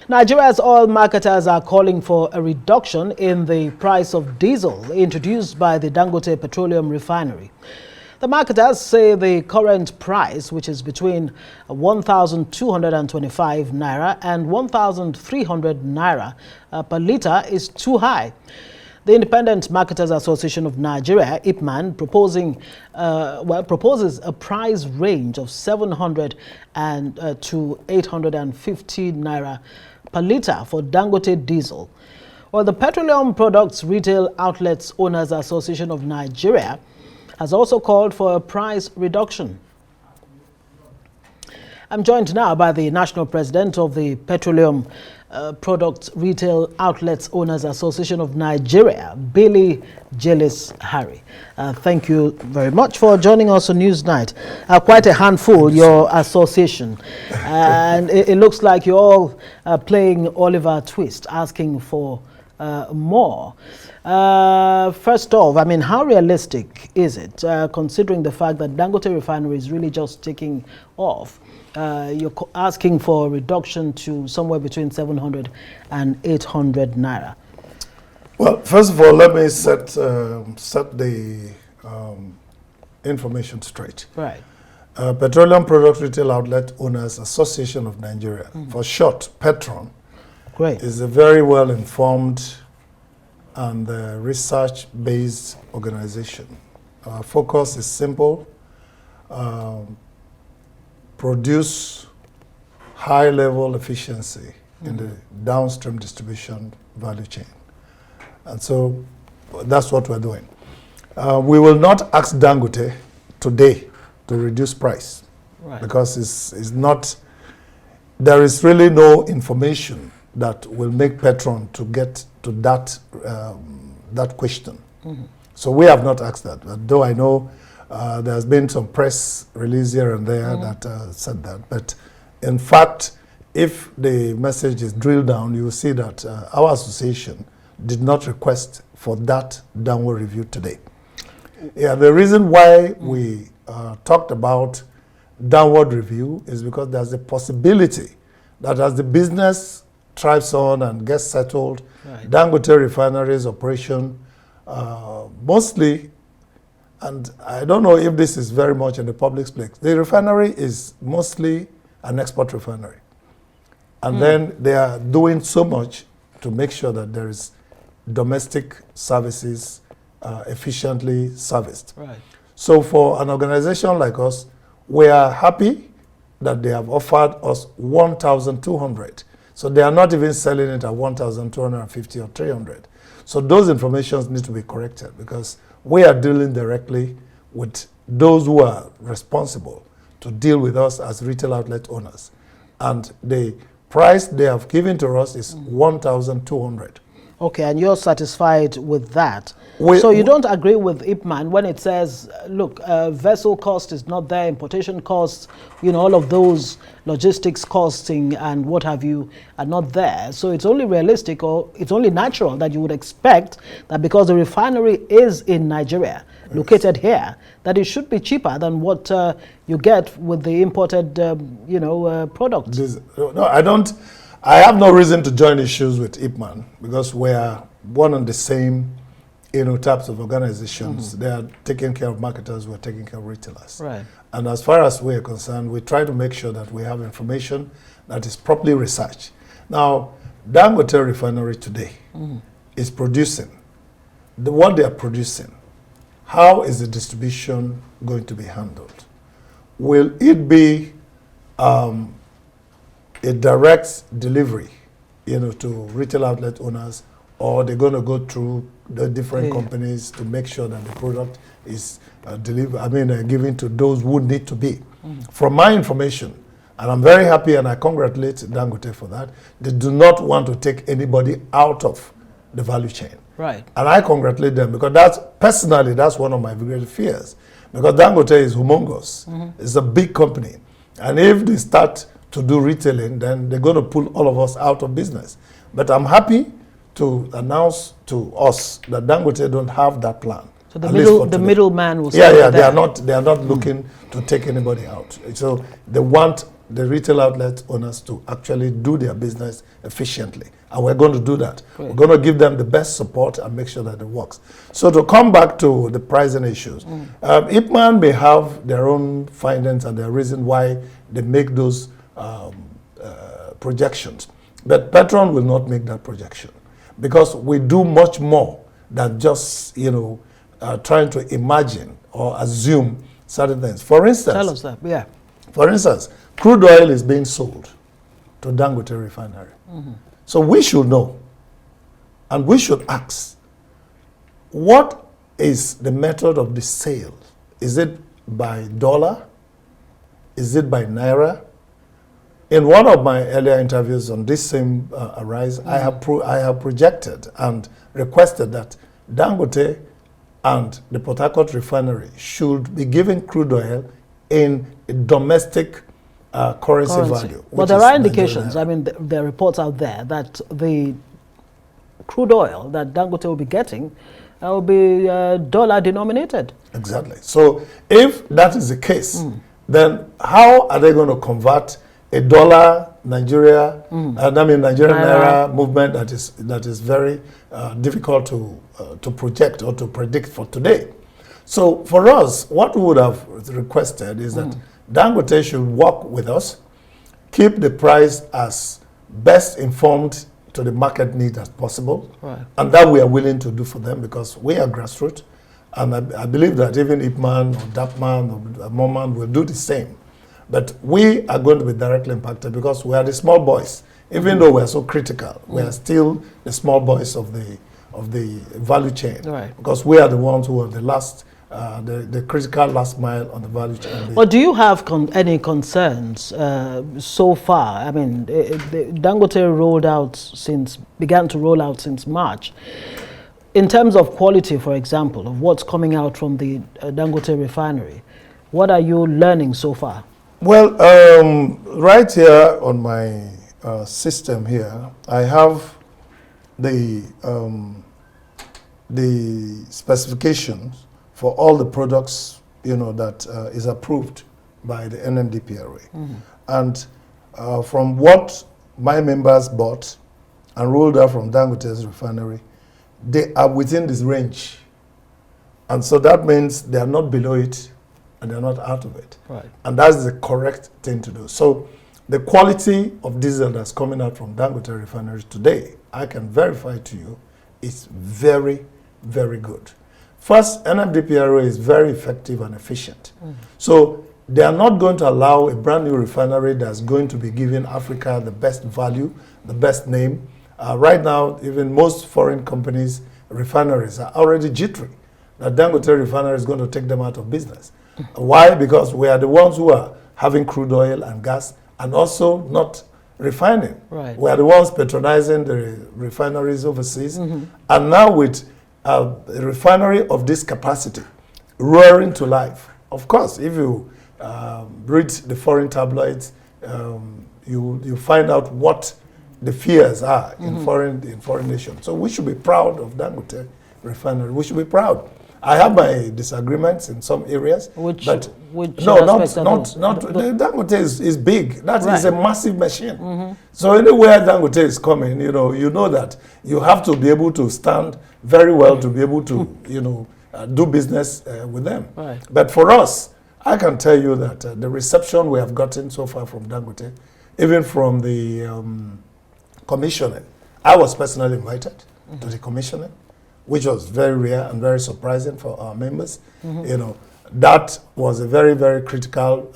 Nigeria's oil marketers are calling for a reduction in the price of diesel introduced by the Dangote Petroleum Refinery. The marketers say the current price, which is between 1,225 Naira and 1,300 Naira per litre, is too high. The Independent Marketers Association of Nigeria, IPMAN, proposes a price range of 700 to 850 Naira per litre for Dangote diesel. Well, the Petroleum Products Retail Outlets Owners Association of Nigeria has also called for a price reduction. I'm joined now by the National President of the Petroleum Products Retail Outlets Owners Association of Nigeria, Gillis-Harry. Thank you very much for joining us on Newsnight. Quite a handful, your association. And it looks like you're all playing Oliver Twist, asking for more. First off, I mean, how realistic is it, considering the fact that Dangote Refinery is really just taking off? You're asking for a reduction to somewhere between 700 and 800 Naira. Well, first of all, let me set the information straight. Right. Petroleum Product Retail Outlet Owners Association of Nigeria, for short, Petron, Great. is a very well-informed and research-based organization. Our focus is simple. Produce high-level efficiency in the downstream distribution value chain. And so that's what we're doing. We will not ask Dangote today to reduce price, Right. because it's not, there is really no information that will make Petron to get to that, that question. So we have not asked that, but though I know there's been some press release here and there that said that. But in fact, if the message is drilled down, you will see that our association did not request for that downward review today. Yeah, the reason why we talked about downward review is because there's a possibility that as the business thrives on and gets settled, Right. Dangote Refinery's operation mostly, and I don't know if this is very much in the public's place, the refinery is mostly an export refinery. And then they are doing so much to make sure that there is domestic services efficiently serviced. Right. So for an organization like us, we are happy that they have offered us 1,200. So they are not even selling it at 1,250 or 300. So those informations need to be corrected, because we are dealing directly with those who are responsible to deal with us as retail outlet owners. And the price they have given to us is 1,200. Okay, and you're satisfied with that. So you don't agree with IPMAN when it says, look, vessel cost is not there, importation costs, you know, all of those logistics costing and what have you are not there. So it's only realistic, or it's only natural that you would expect that because the refinery is in Nigeria, located here, that it should be cheaper than what you get with the imported, product. No, I don't. I have no reason to join issues with IPMAN, because we are one and the same, types of organizations. They are taking care of marketers, we're taking care of retailers. Right. And as far as we're concerned, we try to make sure that we have information that is properly researched. Now, Dangote Refinery today is producing. What they are producing, how is the distribution going to be handled? Will it be a direct delivery, to retail outlet owners, or they're going to go through the different companies to make sure that the product is given to those who need to be. From my information, and I'm very happy and I congratulate Dangote for that, they do not want to take anybody out of the value chain. Right. And I congratulate them, because that's one of my greatest fears. Because Dangote is humongous. It's a big company. And if they start to do retailing, then they're going to pull all of us out of business. But I'm happy to announce to us that Dangote don't have that plan. So the middleman will they are not looking to take anybody out. So they want the retail outlet owners to actually do their business efficiently. And we're going to do that. Great. We're going to give them the best support and make sure that it works. So to come back to the pricing issues, Ipman may have their own findings and their reason why they make those projections. But Petron will not make that projection because we do much more than just, trying to imagine or assume certain things. For instance, tell us that, yeah. For instance, crude oil is being sold to Dangote Refinery. So we should know, and we should ask, what is the method of the sale? Is it by dollar? Is it by Naira? In one of my earlier interviews on this same Arise, I have projected and requested that Dangote and the Port Harcourt Refinery should be giving crude oil in a domestic currency value. But there are indications, I mean, there are reports out there that the crude oil that Dangote will be getting will be dollar denominated. Exactly. So if that is the case, then how are they going to convert a dollar Nigerian Naira movement that is very difficult to project or to predict for today? So for us, what we would have requested is that Dangote should work with us, keep the price as best informed to the market need as possible, and that we are willing to do for them because we are grassroots, and I believe that even Ipman or Dapman or Moman will do the same. But we are going to be directly impacted because we are the small boys. Even though we are so critical, we are still the small boys of the value chain, because we are the ones who are the last. The critical last mile on the value chain. Well, do you have any concerns so far? I mean, Dangote began to roll out since March. In terms of quality, for example, of what's coming out from the Dangote refinery, what are you learning so far? Well, right here on my system here, I have the specifications for all the products, that is approved by the NMDPRA. And from what my members bought and rolled out from Dangote's refinery, they are within this range. And so that means they are not below it and they're not out of it. And that's the correct thing to do. So the quality of diesel that's coming out from Dangote refinery today, I can verify to you, is very, very good. First, NMDPRA is very effective and efficient. So they are not going to allow a brand new refinery that's going to be giving Africa the best value, the best name. Right now, even most foreign companies, refineries are already jittery that Dangote refinery is going to take them out of business. Why? Because we are the ones who are having crude oil and gas and also not refining. We are the ones patronizing the refineries overseas. And now with a refinery of this capacity roaring to life. Of course, if you read the foreign tabloids, you find out what the fears are in foreign nations. So we should be proud of Dangote refinery. We should be proud. I have my disagreements in some areas, which not Dangote is big. That is a massive machine. So anywhere Dangote is coming, you know that you have to be able to stand very well to be able to do business with them. But for us, I can tell you that the reception we have gotten so far from Dangote, even from the commissioning, I was personally invited to the commissioning, which was very rare and very surprising for our members. That was a very, very critical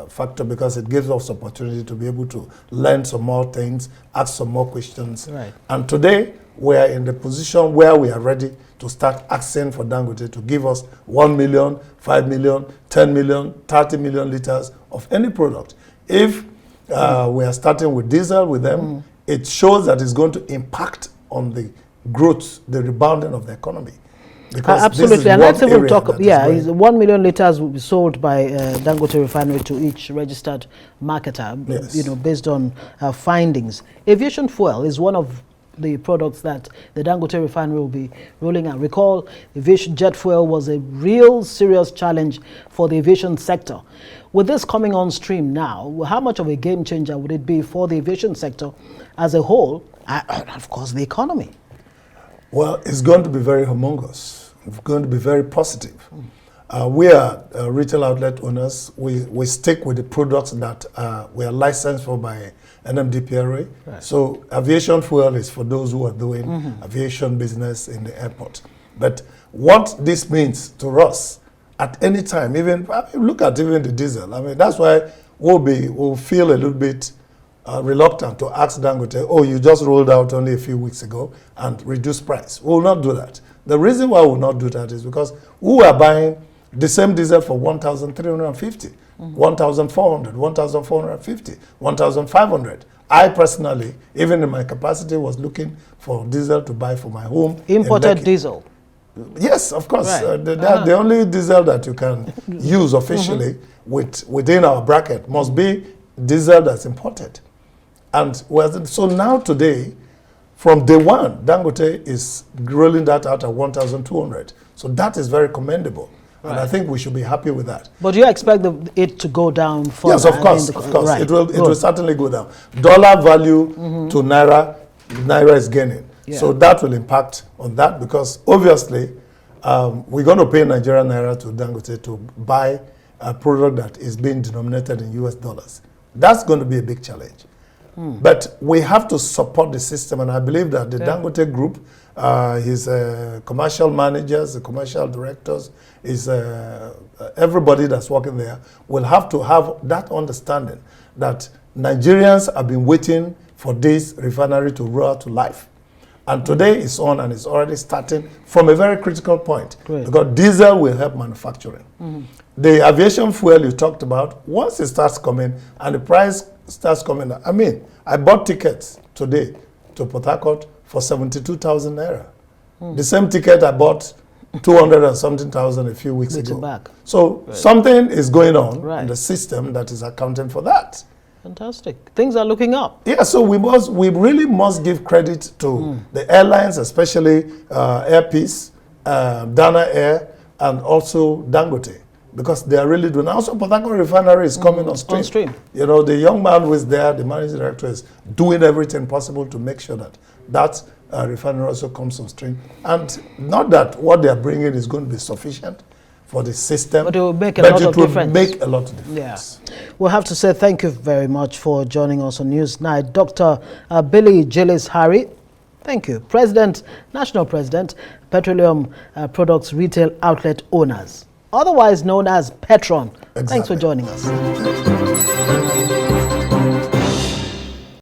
factor because it gives us opportunity to be able to learn some more things, ask some more questions. And today, we are in the position where we are ready to start asking for Dangote to give us 1 million, 5 million, 10 million, 30 million liters of any product. If we are starting with diesel with them, it shows that it's going to impact on the growth, the rebounding of the economy. Because absolutely, and let's even talk. 1 million liters will be sold by Dangote Refinery to each registered marketer, based on findings. Aviation fuel is one of the products that the Dangote Refinery will be rolling out. Recall, aviation jet fuel was a real serious challenge for the aviation sector. With this coming on stream now, how much of a game changer would it be for the aviation sector as a whole, and of course the economy? Well, it's going to be very humongous. It's going to be very positive. We are retail outlet owners. We stick with the products that we are licensed for by NMDPRA. Right. So aviation fuel is for those who are doing aviation business in the airport. But what this means to us, at any time, even look at even the diesel. I mean, that's why we'll feel a little bit reluctant to ask Dangote, oh, you just rolled out only a few weeks ago and reduced price. We will not do that. The reason why we will not do that is because we are buying the same diesel for 1,350, 1,400, 1,450, 1,500. I personally, even in my capacity, was looking for diesel to buy for my home. Imported diesel? Yes, of course. Right. The only diesel that you can use officially within our bracket must be diesel that's imported. And so now today, from day one, Dangote is rolling that out at 1,200. So that is very commendable. Right. And I think we should be happy with that. But you expect it to go down further? Yes, of course. Of course. Right. It will certainly go down. Dollar value to Naira is gaining. Yeah. So that will impact on that because obviously we're going to pay Nigerian Naira to Dangote to buy a product that is being denominated in US dollars. That's going to be a big challenge. But we have to support the system, and I believe that the Dangote Group, his commercial managers, the commercial directors, everybody that's working there will have to have that understanding that Nigerians have been waiting for this refinery to roll out to life. And today it's on and it's already starting from a very critical point. Great. Because diesel will help manufacturing. The aviation fuel you talked about, once it starts coming and the price starts coming, I mean, I bought tickets today to Port Harcourt for 72,000 Naira. The same ticket I bought 200 and something thousand a few weeks ago. Back. So something is going on in the system that is accounting for that. Fantastic. Things are looking up. Yeah, so we really must give credit to the airlines, especially Air Peace, Dana Air, and also Dangote, because they are really doing. Also, Port Harcourt Refinery is coming on stream. You know, the young man who is there, the managing director, is doing everything possible to make sure that that refinery also comes on stream. And not that what they are bringing is going to be sufficient for the system, but it will make a lot of difference. Make a lot of difference. Yeah. We'll have to say thank you very much for joining us on Newsnight. Dr. Billy Gillis-Harry, thank you. President, National President, Petroleum Products Retail Outlet Owners, otherwise known as Petron. Exactly. Thanks for joining us.